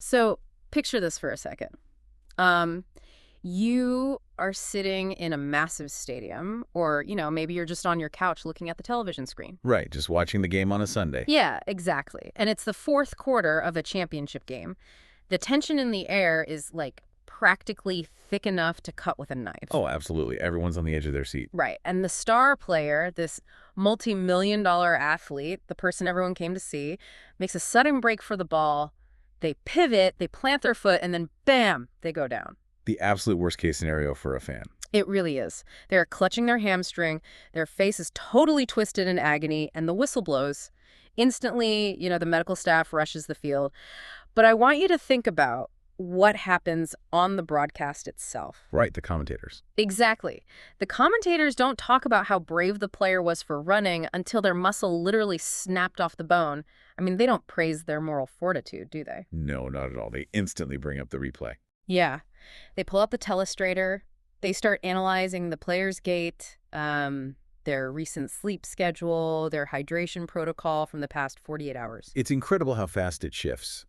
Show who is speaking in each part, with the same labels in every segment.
Speaker 1: So picture this for a second. Um, you are sitting in a massive stadium, or, maybe you're just on your couch looking at the television screen.
Speaker 2: Right, just watching the game on a Sunday.
Speaker 1: Yeah, exactly. And it's the fourth quarter of a championship game. The tension in the air is like practically thick enough to cut with a knife.
Speaker 2: Oh, absolutely. Everyone's on the edge of their seat.
Speaker 1: Right. And the star player, this multi-million-dollar athlete, the person everyone came to see, makes a sudden break for the ball. They pivot, they plant their foot, and then bam, they go down.
Speaker 2: The absolute worst case scenario for a fan.
Speaker 1: It really is. They're clutching their hamstring, their face is totally twisted in agony, and the whistle blows. Instantly, the medical staff rushes the field. But I want you to think about what happens on the broadcast itself.
Speaker 2: Right, the commentators.
Speaker 1: Exactly. The commentators don't talk about how brave the player was for running until their muscle literally snapped off the bone. I mean, they don't praise their moral fortitude, do they?
Speaker 2: No, not at all. They instantly bring up the replay.
Speaker 1: Yeah. They pull up the telestrator. They start analyzing the player's gait, their recent sleep schedule, their hydration protocol from the past 48 hours.
Speaker 2: It's incredible how fast it shifts.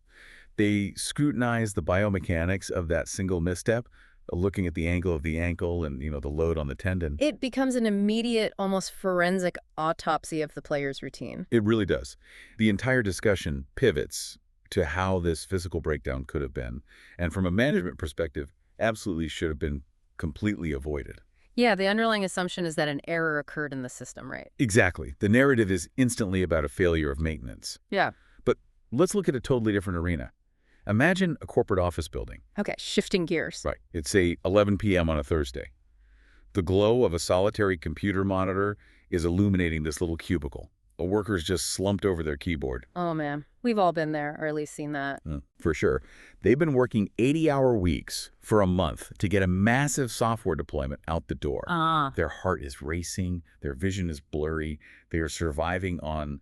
Speaker 2: They scrutinize the biomechanics of that single misstep, looking at the angle of the ankle and, the load on the tendon.
Speaker 1: It becomes an immediate, almost forensic autopsy of the player's routine.
Speaker 2: It really does. The entire discussion pivots to how this physical breakdown could have been, and from a management perspective, absolutely should have been completely avoided.
Speaker 1: Yeah, the underlying assumption is that an error occurred in the system, right?
Speaker 2: Exactly. The narrative is instantly about a failure of maintenance.
Speaker 1: Yeah.
Speaker 2: But let's look at a totally different arena. Imagine a corporate office building.
Speaker 1: Okay, shifting gears.
Speaker 2: Right. It's, say, 11 p.m. on a Thursday. The glow of a solitary computer monitor is illuminating this little cubicle. A worker's just slumped over their keyboard.
Speaker 1: Oh, man. We've all been there, or at least seen that.
Speaker 2: For sure. They've been working 80-hour weeks for a month to get a massive software deployment out the door. Their heart is racing. Their vision is blurry. They are surviving on,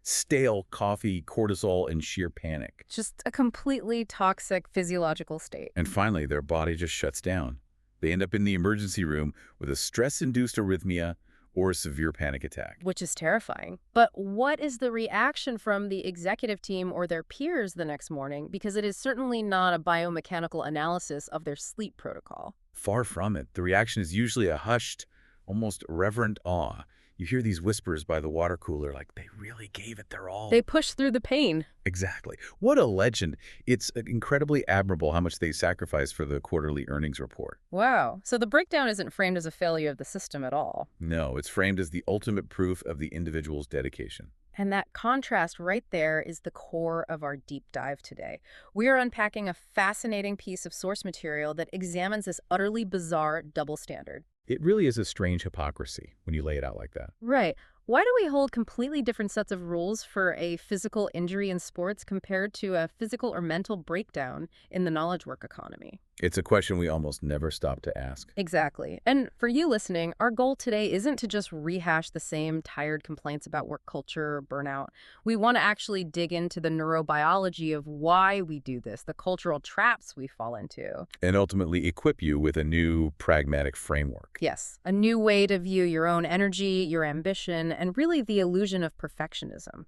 Speaker 2: stale coffee, cortisol, and sheer panic.
Speaker 1: Just a completely toxic physiological state.
Speaker 2: And finally, their body just shuts down. They end up in the emergency room with a stress-induced arrhythmia or a severe panic attack.
Speaker 1: Which is terrifying. But what is the reaction from the executive team or their peers the next morning? Because it is certainly not a biomechanical analysis of their sleep protocol.
Speaker 2: Far from it. The reaction is usually a hushed, almost reverent awe. You hear these whispers by the water cooler like they really gave it their all.
Speaker 1: They push through the pain.
Speaker 2: Exactly. What a legend. It's incredibly admirable how much they sacrificed for the quarterly earnings report.
Speaker 1: Wow. So the breakdown isn't framed as a failure of the system at all.
Speaker 2: No, it's framed as the ultimate proof of the individual's dedication.
Speaker 1: And that contrast right there is the core of our deep dive today. We are unpacking a fascinating piece of source material that examines this utterly bizarre double standard.
Speaker 2: It really is a strange hypocrisy when you lay it out like that.
Speaker 1: Right. Why do we hold completely different sets of rules for a physical injury in sports compared to a physical or mental breakdown in the knowledge work economy?
Speaker 2: It's a question we almost never stop to ask.
Speaker 1: Exactly. And for you listening, our goal today isn't to just rehash the same tired complaints about work culture or burnout. We want to actually dig into the neurobiology of why we do this, the cultural traps we fall into.
Speaker 2: And ultimately equip you with a new pragmatic framework.
Speaker 1: Yes, a new way to view your own energy, your ambition, and really the illusion of perfectionism.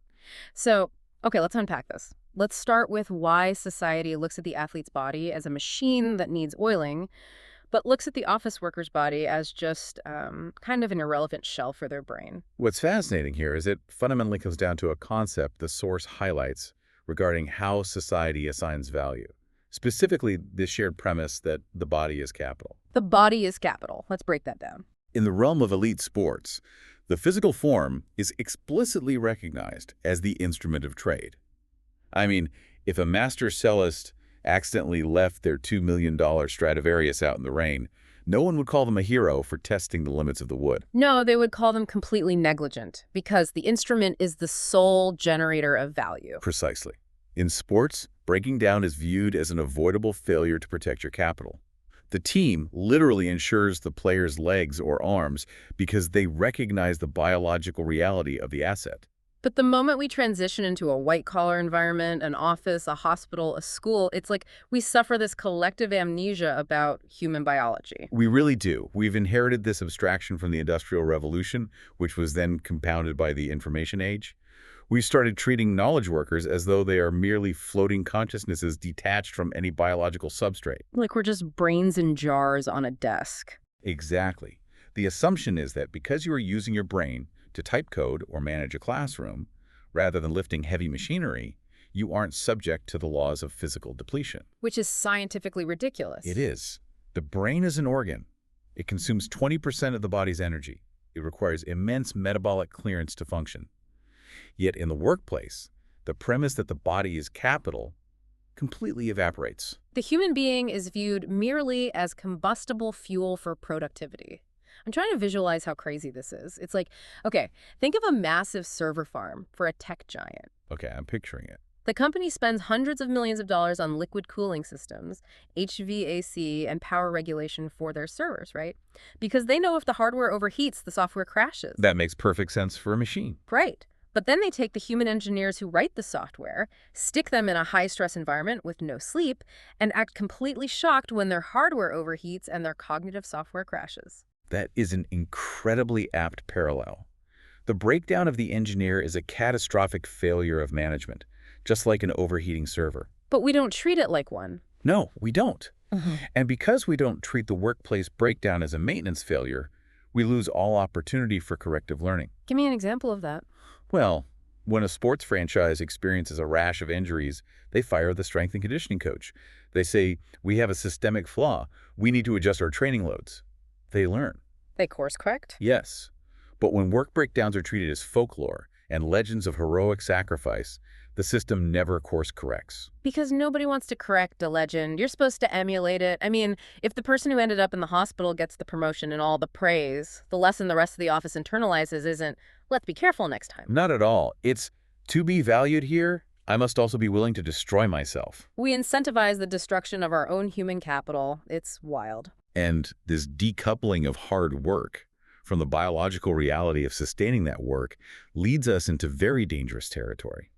Speaker 1: So, okay, let's unpack this. Let's start with why society looks at the athlete's body as a machine that needs oiling, but looks at the office worker's body as just kind of an irrelevant shell for their brain.
Speaker 2: What's fascinating here is it fundamentally comes down to a concept the source highlights regarding how society assigns value. Specifically, this shared premise that the body is capital.
Speaker 1: The body is capital. Let's break that down.
Speaker 2: In the realm of elite sports, the physical form is explicitly recognized as the instrument of trade. I mean, if a master cellist accidentally left their $2 million Stradivarius out in the rain, no one would call them a hero for testing the limits of the wood.
Speaker 1: No, they would call them completely negligent because the instrument is the sole generator of value.
Speaker 2: Precisely. In sports, breaking down is viewed as an avoidable failure to protect your capital. The team literally ensures the player's legs or arms because they recognize the biological reality of the asset.
Speaker 1: But the moment we transition into a white-collar environment, an office, a hospital, a school, it's like we suffer this collective amnesia about human biology.
Speaker 2: We really do. We've inherited this abstraction from the Industrial Revolution, which was then compounded by the information age. We started treating knowledge workers as though they are merely floating consciousnesses detached from any biological substrate.
Speaker 1: Like we're just brains in jars on a desk.
Speaker 2: Exactly. The assumption is that because you are using your brain to type code or manage a classroom, rather than lifting heavy machinery, you aren't subject to the laws of physical depletion.
Speaker 1: Which is scientifically ridiculous.
Speaker 2: It is. The brain is an organ. It consumes 20% of the body's energy. It requires immense metabolic clearance to function. Yet in the workplace, the premise that the body is capital completely evaporates.
Speaker 1: The human being is viewed merely as combustible fuel for productivity. I'm trying to visualize how crazy this is. It's like, okay, think of a massive server farm for a tech giant.
Speaker 2: Okay, I'm picturing it.
Speaker 1: The company spends hundreds of millions of dollars on liquid cooling systems, HVAC, and power regulation for their servers, right? Because they know if the hardware overheats, the software crashes.
Speaker 2: That makes perfect sense for a machine.
Speaker 1: Right. But then they take the human engineers who write the software, stick them in a high-stress environment with no sleep, and act completely shocked when their hardware overheats and their cognitive software crashes.
Speaker 2: That is an incredibly apt parallel. The breakdown of the engineer is a catastrophic failure of management, just like an overheating server.
Speaker 1: But we don't treat it like one.
Speaker 2: No, we don't.
Speaker 1: Mhm.
Speaker 2: And because we don't treat the workplace breakdown as a maintenance failure, we lose all opportunity for corrective learning.
Speaker 1: Give me an example of that.
Speaker 2: Well, when a sports franchise experiences a rash of injuries, they fire the strength and conditioning coach. They say, we have a systemic flaw. We need to adjust our training loads. They learn.
Speaker 1: They course correct?
Speaker 2: Yes. But when work breakdowns are treated as folklore and legends of heroic sacrifice, the system never course corrects.
Speaker 1: Because nobody wants to correct a legend. You're supposed to emulate it. I mean, if the person who ended up in the hospital gets the promotion and all the praise, the lesson the rest of the office internalizes isn't, let's be careful next time.
Speaker 2: Not at all. It's, to be valued here, I must also be willing to destroy myself.
Speaker 1: We incentivize the destruction of our own human capital. It's wild.
Speaker 2: And this decoupling of hard work from the biological reality of sustaining that work leads us into very dangerous territory.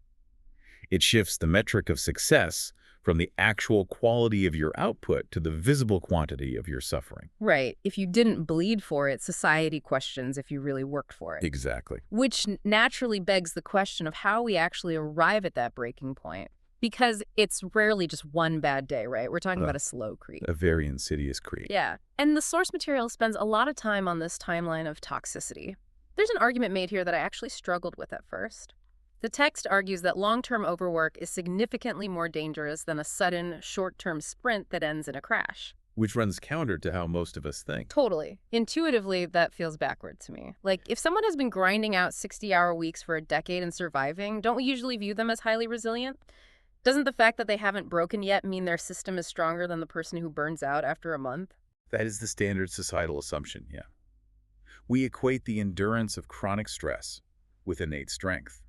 Speaker 2: It shifts the metric of success from the actual quality of your output to the visible quantity of your suffering.
Speaker 1: Right. If you didn't bleed for it, society questions if you really worked for it.
Speaker 2: Exactly.
Speaker 1: Which naturally begs the question of how we actually arrive at that breaking point. Because it's rarely just one bad day, right? We're talking about a slow creep.
Speaker 2: A very insidious creep.
Speaker 1: Yeah. And the source material spends a lot of time on this timeline of toxicity. There's an argument made here that I actually struggled with at first. The text argues that long-term overwork is significantly more dangerous than a sudden, short-term sprint that ends in a crash.
Speaker 2: Which runs counter to how most of us think.
Speaker 1: Totally. Intuitively, that feels backward to me. Like, if someone has been grinding out 60-hour weeks for a decade and surviving, don't we usually view them as highly resilient? Doesn't the fact that they haven't broken yet mean their system is stronger than the person who burns out after a month?
Speaker 2: That is the standard societal assumption, yeah. We equate the endurance of chronic stress with innate strength.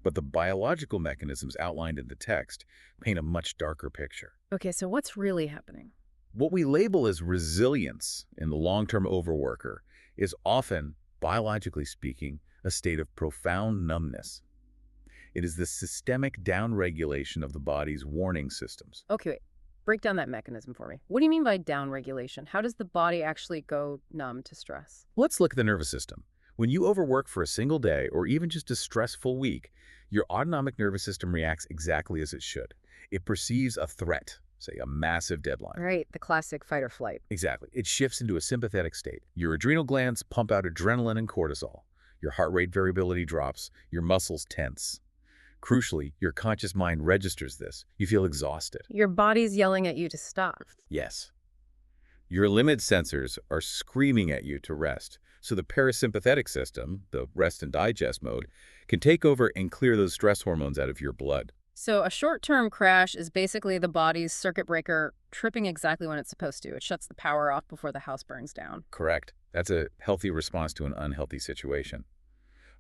Speaker 2: But the biological mechanisms outlined in the text paint a much darker picture.
Speaker 1: Okay, so what's really happening?
Speaker 2: What we label as resilience in the long-term overworker is often, biologically speaking, a state of profound numbness. It is the systemic downregulation of the body's warning systems.
Speaker 1: Okay, wait. Break down that mechanism for me. What do you mean by downregulation? How does the body actually go numb to stress?
Speaker 2: Let's look at the nervous system. When you overwork for a single day or even just a stressful week, your autonomic nervous system reacts exactly as it should. It perceives a threat, say a massive deadline.
Speaker 1: Right, the classic fight or flight.
Speaker 2: Exactly. It shifts into a sympathetic state. Your adrenal glands pump out adrenaline and cortisol. Your heart rate variability drops. Your muscles tense. Crucially, your conscious mind registers this. You feel exhausted.
Speaker 1: Your body's yelling at you to stop.
Speaker 2: Yes. Your limit sensors are screaming at you to rest. So the parasympathetic system, the rest and digest mode, can take over and clear those stress hormones out of your blood.
Speaker 1: So a short-term crash is basically the body's circuit breaker tripping exactly when it's supposed to. It shuts the power off before the house burns down.
Speaker 2: Correct. That's a healthy response to an unhealthy situation.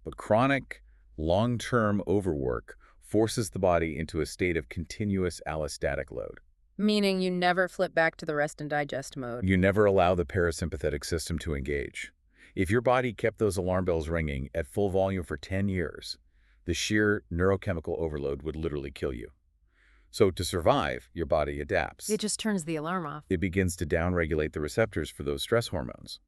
Speaker 2: But chronic, long-term overwork forces the body into a state of continuous allostatic load.
Speaker 1: Meaning you never flip back to the rest and digest mode.
Speaker 2: You never allow the parasympathetic system to engage. If your body kept those alarm bells ringing at full volume for 10 years, the sheer neurochemical overload would literally kill you. So to survive, your body adapts.
Speaker 1: It just turns the alarm off.
Speaker 2: It begins to downregulate the receptors for those stress hormones.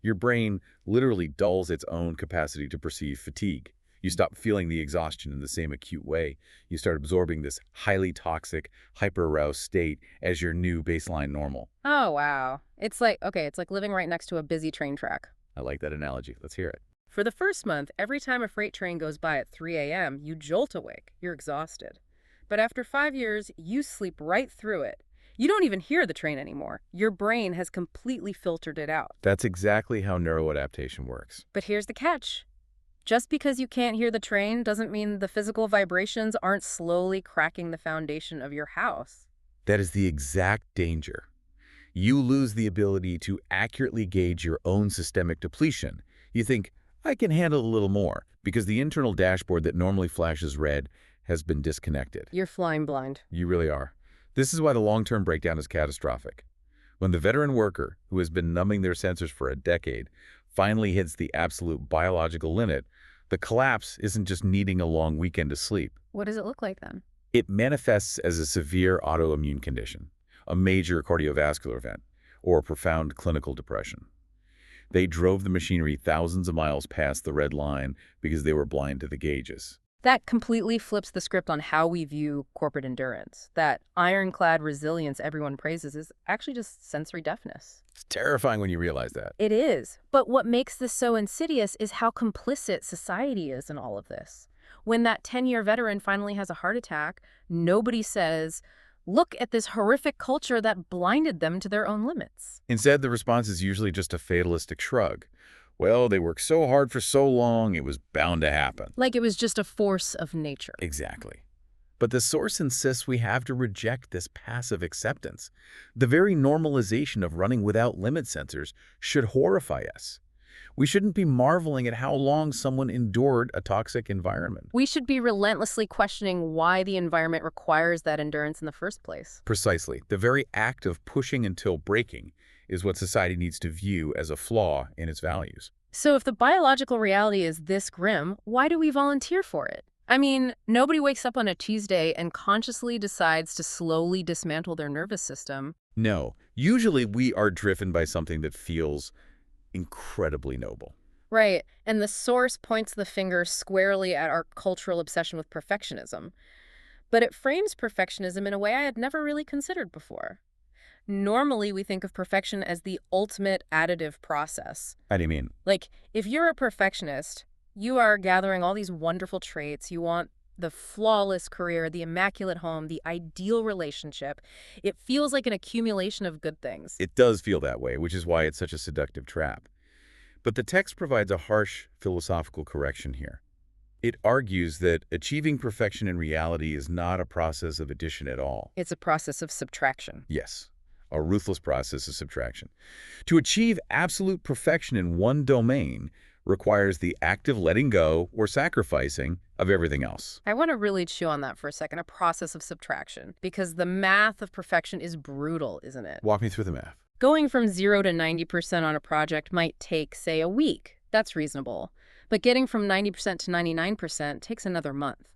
Speaker 2: Your brain literally dulls its own capacity to perceive fatigue. You stop feeling the exhaustion in the same acute way. You start absorbing this highly toxic, hyper-aroused state as your new baseline normal.
Speaker 1: Oh, wow. It's like living right next to a busy train track.
Speaker 2: I like that analogy. Let's hear it.
Speaker 1: For the first month, every time a freight train goes by at 3 a.m., you jolt awake. You're exhausted. But after 5 years, you sleep right through it. You don't even hear the train anymore. Your brain has completely filtered it out.
Speaker 2: That's exactly how neuroadaptation works.
Speaker 1: But here's the catch. Just because you can't hear the train doesn't mean the physical vibrations aren't slowly cracking the foundation of your house.
Speaker 2: That is the exact danger. You lose the ability to accurately gauge your own systemic depletion. You think, I can handle a little more, because the internal dashboard that normally flashes red has been disconnected.
Speaker 1: You're flying blind.
Speaker 2: You really are. This is why the long-term breakdown is catastrophic. When the veteran worker, who has been numbing their sensors for a decade, finally hits the absolute biological limit, the collapse isn't just needing a long weekend to sleep.
Speaker 1: What does it look like then?
Speaker 2: It manifests as a severe autoimmune condition, a major cardiovascular event, or profound clinical depression. They drove the machinery thousands of miles past the red line because they were blind to the gauges.
Speaker 1: That completely flips the script on how we view corporate endurance. That ironclad resilience everyone praises is actually just sensory deafness.
Speaker 2: It's terrifying when you realize that.
Speaker 1: It is. But what makes this so insidious is how complicit society is in all of this. When that 10-year veteran finally has a heart attack, nobody says, look at this horrific culture that blinded them to their own limits.
Speaker 2: Instead, the response is usually just a fatalistic shrug. Well, they worked so hard for so long, it was bound to happen.
Speaker 1: Like it was just a force of nature.
Speaker 2: Exactly. But the source insists we have to reject this passive acceptance. The very normalization of running without limit sensors should horrify us. We shouldn't be marveling at how long someone endured a toxic environment.
Speaker 1: We should be relentlessly questioning why the environment requires that endurance in the first place.
Speaker 2: Precisely. The very act of pushing until breaking is what society needs to view as a flaw in its values.
Speaker 1: So if the biological reality is this grim, why do we volunteer for it? I mean, nobody wakes up on a Tuesday and consciously decides to slowly dismantle their nervous system.
Speaker 2: No. Usually we are driven by something that feels incredibly noble.
Speaker 1: Right, and the source points the finger squarely at our cultural obsession with perfectionism. But it frames perfectionism in a way I had never really considered before. Normally, we think of perfection as the ultimate additive process.
Speaker 2: How do you mean?
Speaker 1: Like, if you're a perfectionist, you are gathering all these wonderful traits. You want the flawless career, the immaculate home, the ideal relationship. It feels like an accumulation of good things.
Speaker 2: It does feel that way, which is why it's such a seductive trap. But the text provides a harsh philosophical correction here. It argues that achieving perfection in reality is not a process of addition at all.
Speaker 1: It's a process of subtraction.
Speaker 2: Yes, a ruthless process of subtraction. To achieve absolute perfection in one domain requires the active letting go or sacrificing of everything else.
Speaker 1: I want to really chew on that for a second, a process of subtraction, because the math of perfection is brutal, isn't it?
Speaker 2: Walk me through the math.
Speaker 1: Going from 0 to 90% on a project might take, say, a week. That's reasonable. But getting from 90% to 99% takes another month.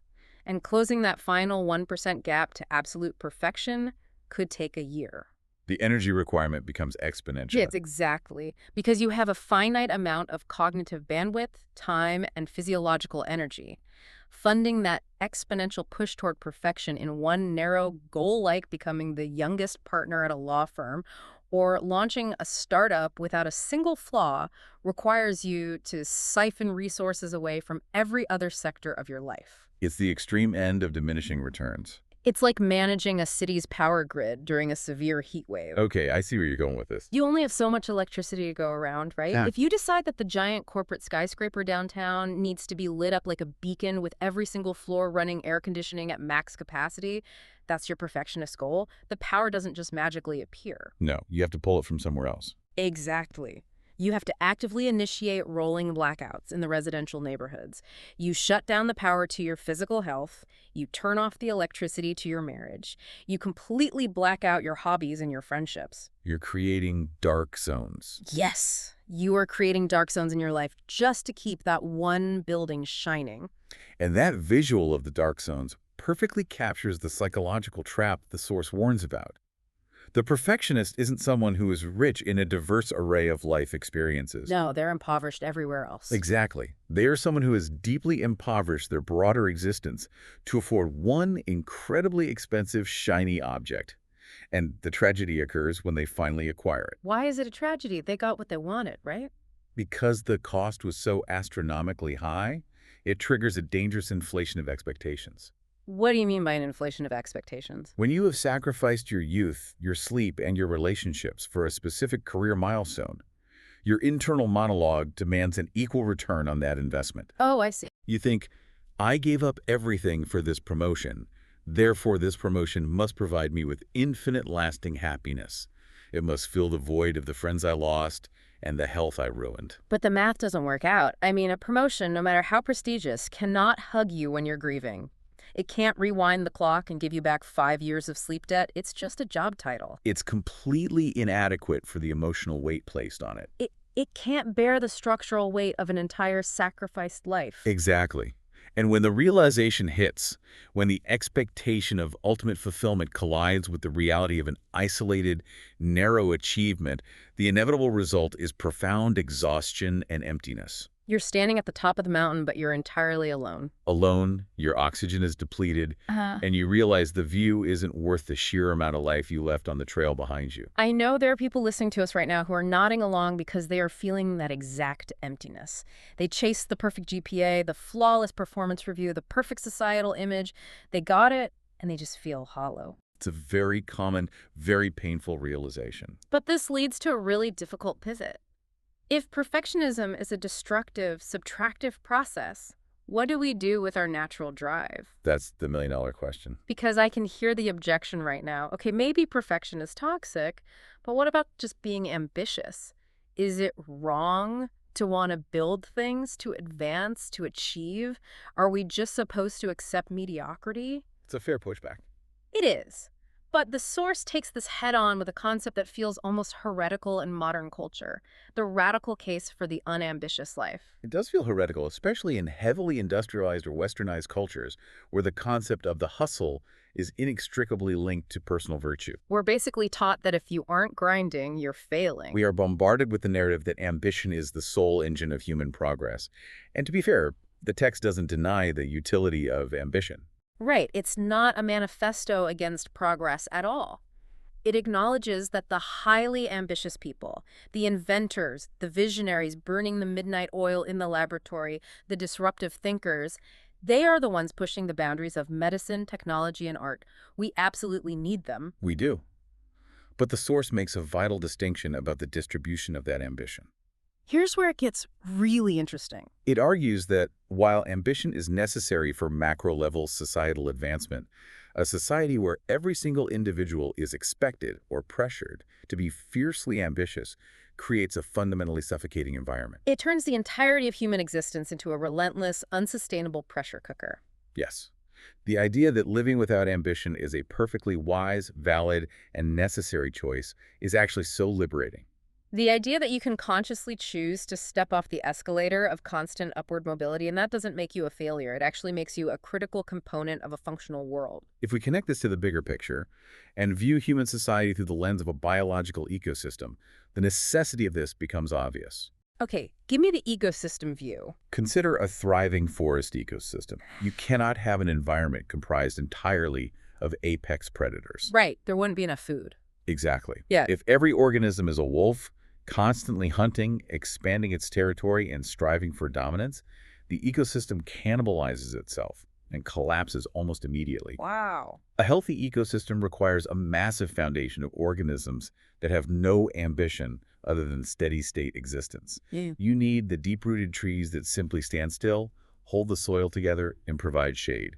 Speaker 1: And closing that final 1% gap to absolute perfection could take a year.
Speaker 2: The energy requirement becomes exponential.
Speaker 1: Yes, exactly. Because you have a finite amount of cognitive bandwidth, time, and physiological energy. Funding that exponential push toward perfection in one narrow goal, like becoming the youngest partner at a law firm or launching a startup without a single flaw, requires you to siphon resources away from every other sector of your life.
Speaker 2: It's the extreme end of diminishing returns.
Speaker 1: It's like managing a city's power grid during a severe heat wave.
Speaker 2: Okay, I see where you're going with this.
Speaker 1: You only have so much electricity to go around, right?
Speaker 2: Yeah.
Speaker 1: If you decide that the giant corporate skyscraper downtown needs to be lit up like a beacon with every single floor running air conditioning at max capacity, that's your perfectionist goal. The power doesn't just magically appear.
Speaker 2: No, you have to pull it from somewhere else.
Speaker 1: Exactly. You have to actively initiate rolling blackouts in the residential neighborhoods. You shut down the power to your physical health. You turn off the electricity to your marriage. You completely black out your hobbies and your friendships.
Speaker 2: You're creating dark zones.
Speaker 1: Yes, you are creating dark zones in your life just to keep that one building shining.
Speaker 2: And that visual of the dark zones perfectly captures the psychological trap the source warns about. The perfectionist isn't someone who is rich in a diverse array of life experiences.
Speaker 1: No, they're impoverished everywhere else.
Speaker 2: Exactly. They are someone who has deeply impoverished their broader existence to afford one incredibly expensive, shiny object. And the tragedy occurs when they finally acquire it.
Speaker 1: Why is it a tragedy? They got what they wanted, right?
Speaker 2: Because the cost was so astronomically high, it triggers a dangerous inflation of expectations.
Speaker 1: What do you mean by an inflation of expectations?
Speaker 2: When you have sacrificed your youth, your sleep, and your relationships for a specific career milestone, your internal monologue demands an equal return on that investment.
Speaker 1: Oh, I see.
Speaker 2: You think, I gave up everything for this promotion, therefore this promotion must provide me with infinite lasting happiness. It must fill the void of the friends I lost and the health I ruined.
Speaker 1: But the math doesn't work out. I mean, a promotion, no matter how prestigious, cannot hug you when you're grieving. It can't rewind the clock and give you back 5 years of sleep debt. It's just a job title.
Speaker 2: It's completely inadequate for the emotional weight placed on it.
Speaker 1: It can't bear the structural weight of an entire sacrificed life.
Speaker 2: Exactly. And when the realization hits, when the expectation of ultimate fulfillment collides with the reality of an isolated, narrow achievement, the inevitable result is profound exhaustion and emptiness.
Speaker 1: You're standing at the top of the mountain, but you're entirely alone.
Speaker 2: Alone, your oxygen is depleted, and you realize the view isn't worth the sheer amount of life you left on the trail behind you.
Speaker 1: I know there are people listening to us right now who are nodding along because they are feeling that exact emptiness. They chased the perfect GPA, the flawless performance review, the perfect societal image. They got it, and they just feel hollow.
Speaker 2: It's a very common, very painful realization.
Speaker 1: But this leads to a really difficult pivot. If perfectionism is a destructive, subtractive process, what do we do with our natural drive?
Speaker 2: That's the million-dollar question.
Speaker 1: Because I can hear the objection right now. Okay, maybe perfection is toxic, but what about just being ambitious? Is it wrong to want to build things, to advance, to achieve? Are we just supposed to accept mediocrity?
Speaker 2: It's a fair pushback.
Speaker 1: It is. But the source takes this head-on with a concept that feels almost heretical in modern culture, the radical case for the unambitious life.
Speaker 2: It does feel heretical, especially in heavily industrialized or westernized cultures, where the concept of the hustle is inextricably linked to personal virtue.
Speaker 1: We're basically taught that if you aren't grinding, you're failing.
Speaker 2: We are bombarded with the narrative that ambition is the sole engine of human progress. And to be fair, the text doesn't deny the utility of ambition.
Speaker 1: Right, it's not a manifesto against progress at all. It acknowledges that the highly ambitious people, the inventors, the visionaries burning the midnight oil in the laboratory, the disruptive thinkers, they are the ones pushing the boundaries of medicine, technology, and art. We absolutely need them.
Speaker 2: We do. But the source makes a vital distinction about the distribution of that ambition.
Speaker 1: Here's where it gets really interesting.
Speaker 2: It argues that while ambition is necessary for macro-level societal advancement, a society where every single individual is expected or pressured to be fiercely ambitious creates a fundamentally suffocating environment.
Speaker 1: It turns the entirety of human existence into a relentless, unsustainable pressure cooker.
Speaker 2: Yes. The idea that living without ambition is a perfectly wise, valid, and necessary choice is actually so liberating.
Speaker 1: The idea that you can consciously choose to step off the escalator of constant upward mobility, and that doesn't make you a failure. It actually makes you a critical component of a functional world.
Speaker 2: If we connect this to the bigger picture and view human society through the lens of a biological ecosystem, the necessity of this becomes obvious.
Speaker 1: Okay, give me the ecosystem view.
Speaker 2: Consider a thriving forest ecosystem. You cannot have an environment comprised entirely of apex predators.
Speaker 1: Right, there wouldn't be enough food.
Speaker 2: Exactly.
Speaker 1: Yeah.
Speaker 2: If every organism is a wolf, constantly hunting, expanding its territory, and striving for dominance, the ecosystem cannibalizes itself and collapses almost immediately.
Speaker 1: Wow.
Speaker 2: A healthy ecosystem requires a massive foundation of organisms that have no ambition other than steady-state existence.
Speaker 1: Yeah.
Speaker 2: You need the deep-rooted trees that simply stand still, hold the soil together, and provide shade.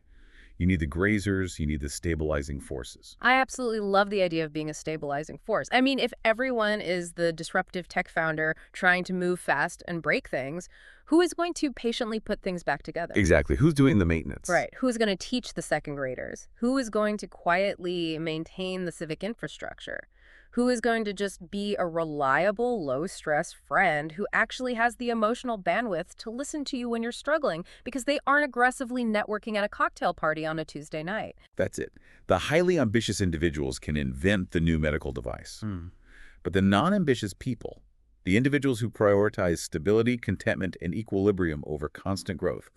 Speaker 2: You need the grazers, you need the stabilizing forces.
Speaker 1: I absolutely love the idea of being a stabilizing force. I mean, if everyone is the disruptive tech founder trying to move fast and break things, who is going to patiently put things back together?
Speaker 2: Exactly. Who's doing the maintenance?
Speaker 1: Right. Who's going to teach the second graders? Who is going to quietly maintain the civic infrastructure? Who is going to just be a reliable, low-stress friend who actually has the emotional bandwidth to listen to you when you're struggling because they aren't aggressively networking at a cocktail party on a Tuesday night?
Speaker 2: That's it. The highly ambitious individuals can invent the new medical device. But the non-ambitious people, the individuals who prioritize stability, contentment, and equilibrium over constant growth,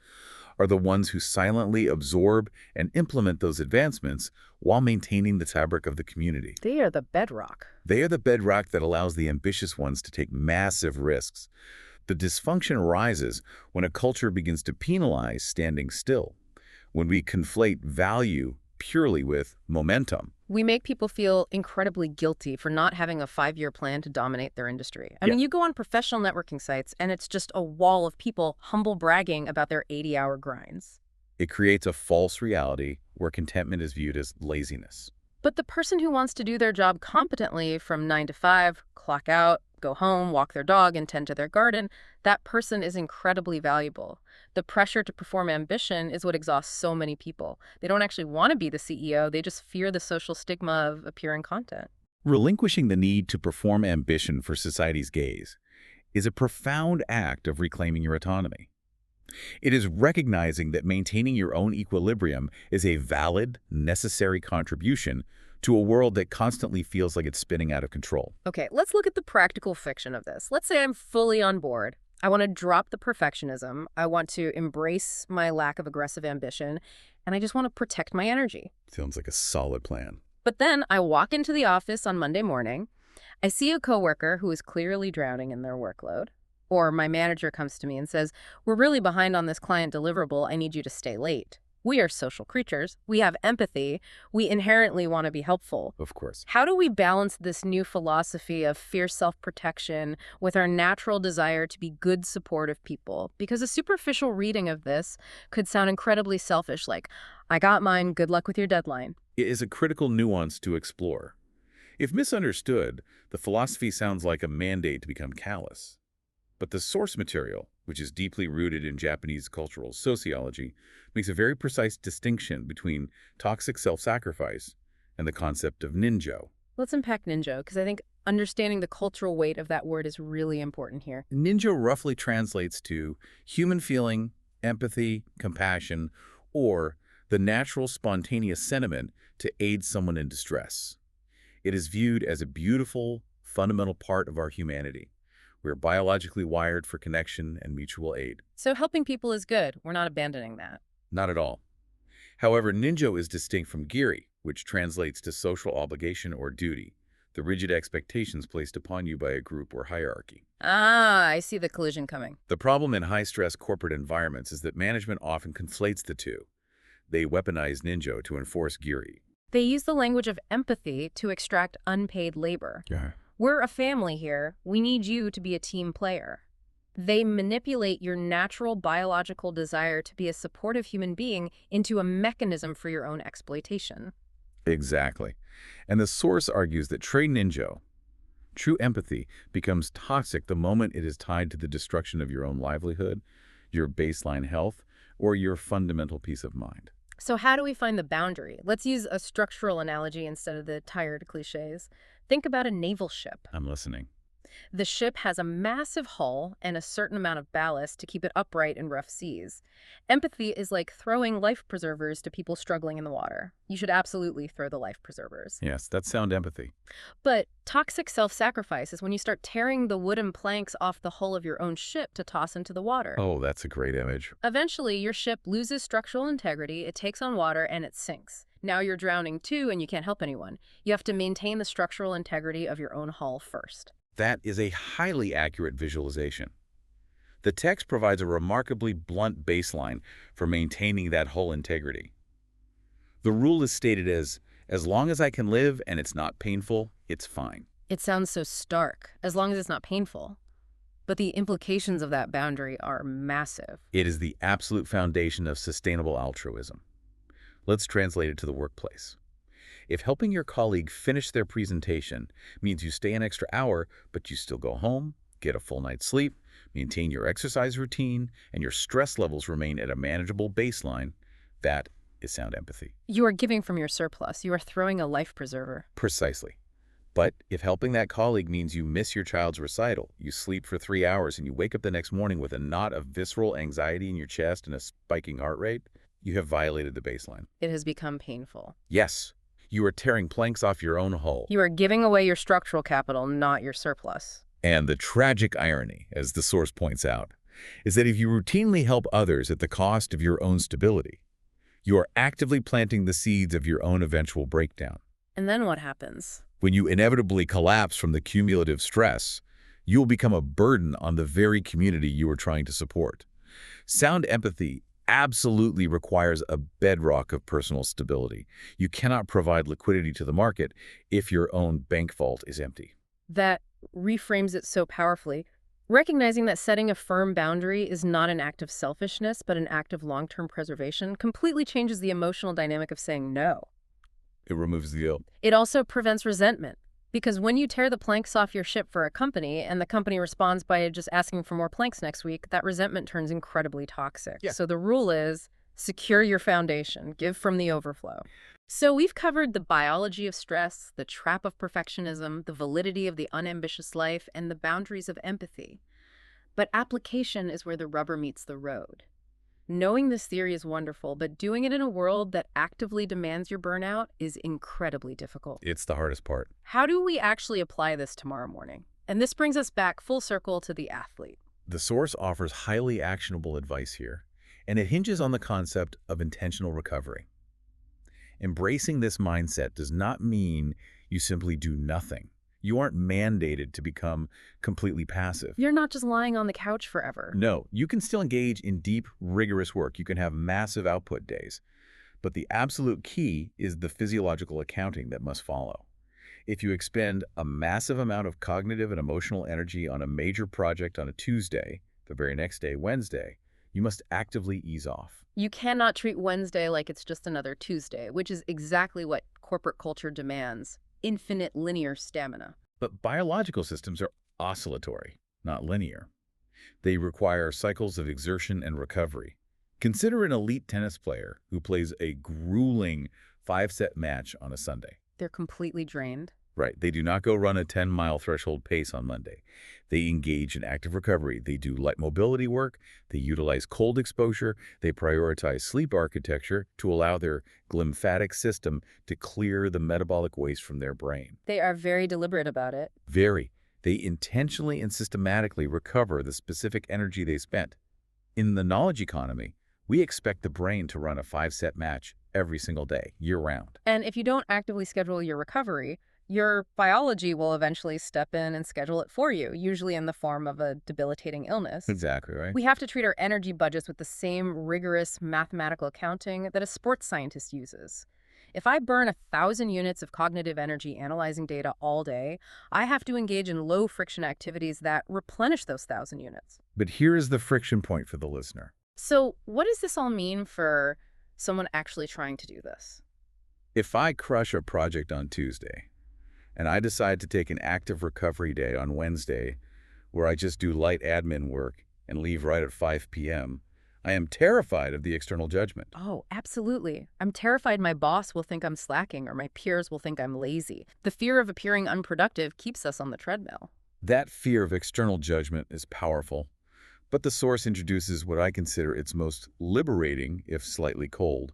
Speaker 2: are the ones who silently absorb and implement those advancements while maintaining the fabric of the community.
Speaker 1: They are the bedrock.
Speaker 2: They are the bedrock that allows the ambitious ones to take massive risks. The dysfunction arises when a culture begins to penalize standing still, when we conflate value purely with momentum.
Speaker 1: We make people feel incredibly guilty for not having a 5-year plan to dominate their industry. I
Speaker 2: Yeah.
Speaker 1: mean, you go on professional networking sites, and it's just a wall of people humble bragging about their 80-hour grinds.
Speaker 2: It creates a false reality where contentment is viewed as laziness.
Speaker 1: But the person who wants to do their job competently from 9 to 5, clock out, go home, walk their dog, and tend to their garden, that person is incredibly valuable. The pressure to perform ambition is what exhausts so many people. They don't actually want to be the CEO, they just fear the social stigma of appearing content.
Speaker 2: Relinquishing the need to perform ambition for society's gaze is a profound act of reclaiming your autonomy. It is recognizing that maintaining your own equilibrium is a valid, necessary contribution to a world that constantly feels like it's spinning out of control.
Speaker 1: Okay, let's look at the practical fiction of this. Let's say I'm fully on board. I want to drop the perfectionism. I want to embrace my lack of aggressive ambition, and I just want to protect my energy.
Speaker 2: Sounds like a solid plan.
Speaker 1: But then I walk into the office on Monday morning. I see a coworker who is clearly drowning in their workload. Or my manager comes to me and says, "We're really behind on this client deliverable. I need you to stay late." We are social creatures. We have empathy. We inherently want to be helpful.
Speaker 2: Of course.
Speaker 1: How do we balance this new philosophy of fierce self-protection with our natural desire to be good, supportive people? Because a superficial reading of this could sound incredibly selfish, like, "I got mine, good luck with your deadline."
Speaker 2: It is a critical nuance to explore. If misunderstood, the philosophy sounds like a mandate to become callous. But the source material, which is deeply rooted in Japanese cultural sociology, makes a very precise distinction between toxic self-sacrifice and the concept of ninjo.
Speaker 1: Let's unpack ninja, because I think understanding the cultural weight of that word is really important here.
Speaker 2: Ninjo roughly translates to human feeling, empathy, compassion, or the natural spontaneous sentiment to aid someone in distress. It is viewed as a beautiful, fundamental part of our humanity. We are biologically wired for connection and mutual aid.
Speaker 1: So helping people is good. We're not abandoning that.
Speaker 2: Not at all. However, ninjo is distinct from giri, which translates to social obligation or duty, the rigid expectations placed upon you by a group or hierarchy.
Speaker 1: Ah, I see the collision coming.
Speaker 2: The problem in high-stress corporate environments is that management often conflates the two. They weaponize ninjo to enforce giri.
Speaker 1: They use the language of empathy to extract unpaid labor.
Speaker 2: Yeah.
Speaker 1: We're a family here. We need you to be a team player. They manipulate your natural biological desire to be a supportive human being into a mechanism for your own exploitation.
Speaker 2: Exactly. And the source argues that true ninjo, true empathy, becomes toxic the moment it is tied to the destruction of your own livelihood, your baseline health, or your fundamental peace of mind.
Speaker 1: So how do we find the boundary? Let's use a structural analogy instead of the tired cliches. Think about a naval ship.
Speaker 2: I'm listening.
Speaker 1: The ship has a massive hull and a certain amount of ballast to keep it upright in rough seas. Empathy is like throwing life preservers to people struggling in the water. You should absolutely throw the life preservers.
Speaker 2: Yes, that's sound empathy.
Speaker 1: But toxic self-sacrifice is when you start tearing the wooden planks off the hull of your own ship to toss into the water.
Speaker 2: Oh, that's a great image.
Speaker 1: Eventually, your ship loses structural integrity, it takes on water, and it sinks. Now you're drowning too, and you can't help anyone. You have to maintain the structural integrity of your own hull first.
Speaker 2: That is a highly accurate visualization. The text provides a remarkably blunt baseline for maintaining that hull integrity. The rule is stated as long as I can live and it's not painful, it's fine.
Speaker 1: It sounds so stark, as long as it's not painful. But the implications of that boundary are massive.
Speaker 2: It is the absolute foundation of sustainable altruism. Let's translate it to the workplace. If helping your colleague finish their presentation means you stay an extra hour, but you still go home, get a full night's sleep, maintain your exercise routine, and your stress levels remain at a manageable baseline, that is sound empathy.
Speaker 1: You are giving from your surplus. You are throwing a life preserver.
Speaker 2: Precisely. But if helping that colleague means you miss your child's recital, you sleep for 3 hours, and you wake up the next morning with a knot of visceral anxiety in your chest and a spiking heart rate, you have violated the baseline.
Speaker 1: It has become painful.
Speaker 2: Yes, you are tearing planks off your own hull.
Speaker 1: You are giving away your structural capital, not your surplus.
Speaker 2: And the tragic irony, as the source points out, is that if you routinely help others at the cost of your own stability, you are actively planting the seeds of your own eventual breakdown.
Speaker 1: And then what happens?
Speaker 2: When you inevitably collapse from the cumulative stress, you will become a burden on the very community you are trying to support. Sound empathy absolutely requires a bedrock of personal stability. You cannot provide liquidity to the market if your own bank vault is empty.
Speaker 1: That reframes it so powerfully. Recognizing that setting a firm boundary is not an act of selfishness, but an act of long-term preservation completely changes the emotional dynamic of saying no.
Speaker 2: It removes the guilt.
Speaker 1: It also prevents resentment, because when you tear the planks off your ship for a company and the company responds by just asking for more planks next week, that resentment turns incredibly toxic.
Speaker 2: Yeah.
Speaker 1: So the rule is secure your foundation, give from the overflow. So we've covered the biology of stress, the trap of perfectionism, the validity of the unambitious life, and the boundaries of empathy. But application is where the rubber meets the road. Knowing this theory is wonderful, but doing it in a world that actively demands your burnout is incredibly difficult.
Speaker 2: It's the hardest part.
Speaker 1: How do we actually apply this tomorrow morning? And this brings us back full circle to the athlete.
Speaker 2: The source offers highly actionable advice here, and it hinges on the concept of intentional recovery. Embracing this mindset does not mean you simply do nothing. You aren't mandated to become completely passive.
Speaker 1: You're not just lying on the couch forever.
Speaker 2: No, you can still engage in deep, rigorous work. You can have massive output days. But the absolute key is the physiological accounting that must follow. If you expend a massive amount of cognitive and emotional energy on a major project on a Tuesday, the very next day, Wednesday, you must actively ease off.
Speaker 1: You cannot treat Wednesday like it's just another Tuesday, which is exactly what corporate culture demands: infinite linear stamina.
Speaker 2: But biological systems are oscillatory, not linear. They require cycles of exertion and recovery. Consider an elite tennis player who plays a grueling 5-set match on a Sunday.
Speaker 1: They're completely drained.
Speaker 2: Right. They do not go run a 10-mile threshold pace on Monday. They engage in active recovery. They do light mobility work. They utilize cold exposure. They prioritize sleep architecture to allow their glymphatic system to clear the metabolic waste from their brain.
Speaker 1: They are very deliberate about it.
Speaker 2: Very. They intentionally and systematically recover the specific energy they spent. In the knowledge economy, we expect the brain to run a 5-set match every single day, year-round.
Speaker 1: And if you don't actively schedule your recovery, your biology will eventually step in and schedule it for you, usually in the form of a debilitating illness.
Speaker 2: Exactly, right?
Speaker 1: We have to treat our energy budgets with the same rigorous mathematical accounting that a sports scientist uses. If I burn 1,000 units of cognitive energy analyzing data all day, I have to engage in low-friction activities that replenish those 1,000 units.
Speaker 2: But here is the friction point for the listener.
Speaker 1: So what does this all mean for someone actually trying to do this?
Speaker 2: If I crush a project on Tuesday, and I decide to take an active recovery day on Wednesday, where I just do light admin work and leave right at 5 p.m., I am terrified of the external judgment.
Speaker 1: Oh, absolutely. I'm terrified my boss will think I'm slacking or my peers will think I'm lazy. The fear of appearing unproductive keeps us on the treadmill.
Speaker 2: That fear of external judgment is powerful, but the source introduces what I consider its most liberating, if slightly cold,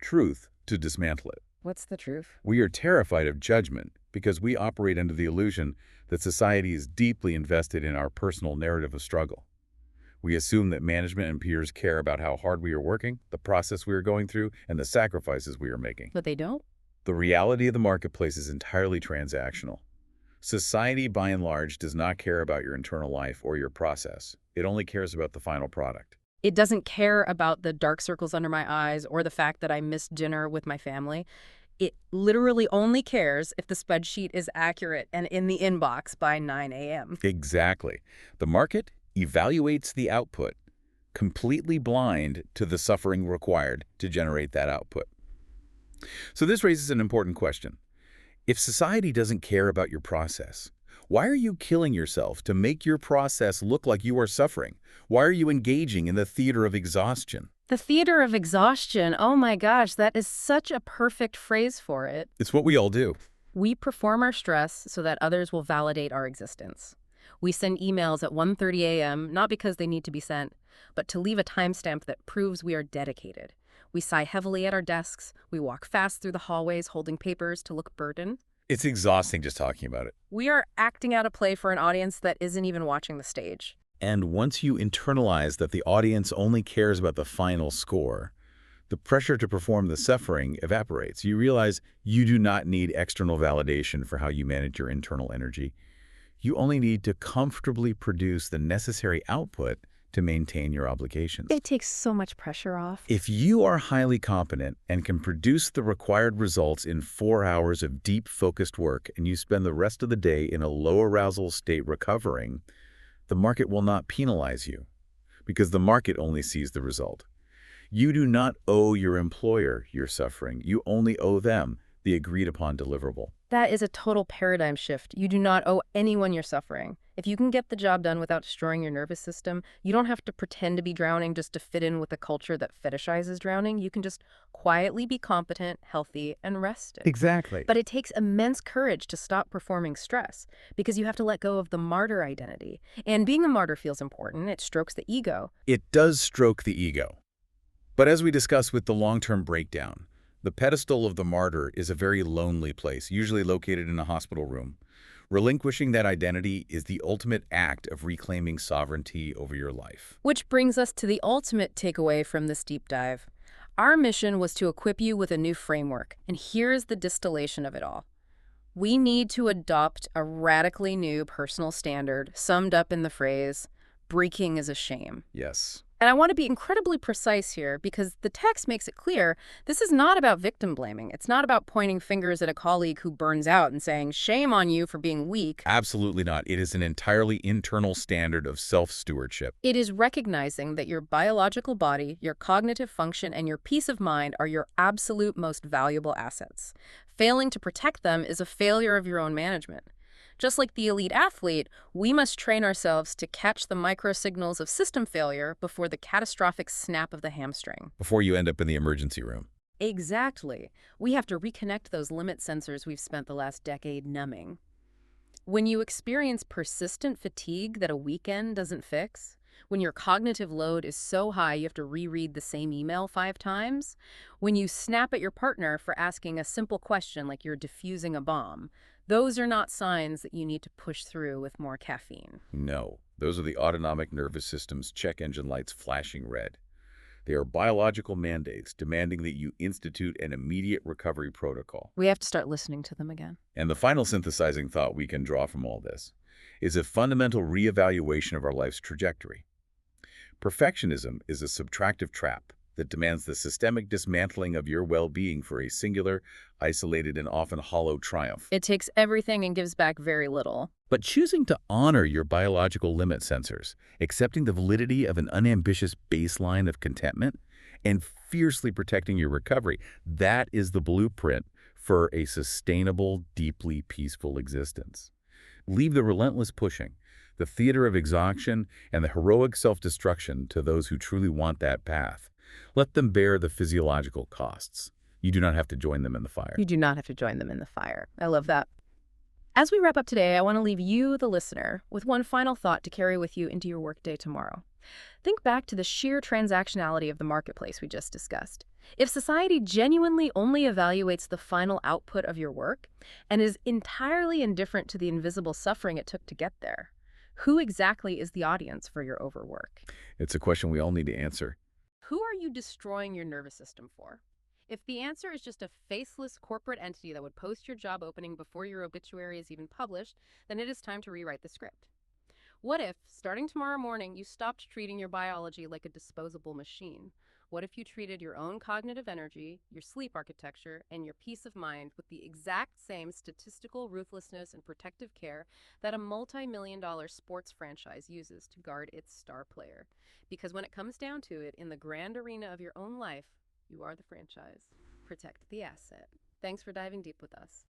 Speaker 2: truth to dismantle it.
Speaker 1: What's the truth?
Speaker 2: We are terrified of judgment because we operate under the illusion that society is deeply invested in our personal narrative of struggle. We assume that management and peers care about how hard we are working, the process we are going through, and the sacrifices we are making.
Speaker 1: But they don't?
Speaker 2: The reality of the marketplace is entirely transactional. Society, by and large, does not care about your internal life or your process. It only cares about the final product.
Speaker 1: It doesn't care about the dark circles under my eyes or the fact that I missed dinner with my family. It literally only cares if the spreadsheet is accurate and in the inbox by 9 a.m.
Speaker 2: Exactly. The market evaluates the output, completely blind to the suffering required to generate that output. So this raises an important question. If society doesn't care about your process, why are you killing yourself to make your process look like you are suffering? Why are you engaging in the theater of exhaustion?
Speaker 1: The theater of exhaustion. Oh my gosh, that is such a perfect phrase for it.
Speaker 2: It's what we all do.
Speaker 1: We perform our stress so that others will validate our existence. We send emails at 1:30 a.m., not because they need to be sent, but to leave a timestamp that proves we are dedicated. We sigh heavily at our desks. We walk fast through the hallways holding papers to look burdened.
Speaker 2: It's exhausting just talking about it.
Speaker 1: We are acting out a play for an audience that isn't even watching the stage.
Speaker 2: And once you internalize that the audience only cares about the final score, the pressure to perform the suffering evaporates. You realize you do not need external validation for how you manage your internal energy. You only need to comfortably produce the necessary output to maintain your obligations.
Speaker 1: It takes so much pressure off.
Speaker 2: If you are highly competent and can produce the required results in 4 hours of deep, focused work, and you spend the rest of the day in a low arousal state recovering, the market will not penalize you because the market only sees the result. You do not owe your employer your suffering. You only owe them the agreed-upon deliverable.
Speaker 1: That is a total paradigm shift. You do not owe anyone your suffering. If you can get the job done without destroying your nervous system, you don't have to pretend to be drowning just to fit in with a culture that fetishizes drowning. You can just quietly be competent, healthy, and rested.
Speaker 2: Exactly.
Speaker 1: But it takes immense courage to stop performing stress because you have to let go of the martyr identity. And being a martyr feels important. It strokes the ego.
Speaker 2: It does stroke the ego. But as we discussed with the long-term breakdown, the pedestal of the martyr is a very lonely place, usually located in a hospital room. Relinquishing that identity is the ultimate act of reclaiming sovereignty over your life.
Speaker 1: Which brings us to the ultimate takeaway from this deep dive. Our mission was to equip you with a new framework, and here's the distillation of it all. We need to adopt a radically new personal standard, summed up in the phrase, breaking is a shame.
Speaker 2: Yes.
Speaker 1: And I want to be incredibly precise here because the text makes it clear this is not about victim blaming. It's not about pointing fingers at a colleague who burns out and saying, shame on you for being weak.
Speaker 2: Absolutely not. It is an entirely internal standard of self-stewardship.
Speaker 1: It is recognizing that your biological body, your cognitive function, and your peace of mind are your absolute most valuable assets. Failing to protect them is a failure of your own management. Just like the elite athlete, we must train ourselves to catch the microsignals of system failure before the catastrophic snap of the hamstring.
Speaker 2: Before you end up in the emergency room.
Speaker 1: Exactly. We have to reconnect those limit sensors we've spent the last decade numbing. When you experience persistent fatigue that a weekend doesn't fix, when your cognitive load is so high you have to reread the same email 5 times, when you snap at your partner for asking a simple question like you're diffusing a bomb, those are not signs that you need to push through with more caffeine.
Speaker 2: No, those are the autonomic nervous system's check engine lights flashing red. They are biological mandates demanding that you institute an immediate recovery protocol.
Speaker 1: We have to start listening to them again.
Speaker 2: And the final synthesizing thought we can draw from all this is a fundamental reevaluation of our life's trajectory. Perfectionism is a subtractive trap that demands the systemic dismantling of your well-being for a singular, isolated, and often hollow triumph.
Speaker 1: It takes everything and gives back very little.
Speaker 2: But choosing to honor your biological limit sensors, accepting the validity of an unambitious baseline of contentment, and fiercely protecting your recovery, that is the blueprint for a sustainable, deeply peaceful existence. Leave the relentless pushing, the theater of exhaustion, and the heroic self-destruction to those who truly want that path. Let them bear the physiological costs. You do not have to join them in the fire.
Speaker 1: You do not have to join them in the fire. I love that. As we wrap up today, I want to leave you, the listener, with one final thought to carry with you into your workday tomorrow. Think back to the sheer transactionality of the marketplace we just discussed. If society genuinely only evaluates the final output of your work and is entirely indifferent to the invisible suffering it took to get there, who exactly is the audience for your overwork?
Speaker 2: It's a question we all need to answer.
Speaker 1: Who are you destroying your nervous system for? If the answer is just a faceless corporate entity that would post your job opening before your obituary is even published, then it is time to rewrite the script. What if, starting tomorrow morning, you stopped treating your biology like a disposable machine? What if you treated your own cognitive energy, your sleep architecture, and your peace of mind with the exact same statistical ruthlessness and protective care that a multi-million-dollar sports franchise uses to guard its star player? Because when it comes down to it, in the grand arena of your own life, you are the franchise. Protect the asset. Thanks for diving deep with us.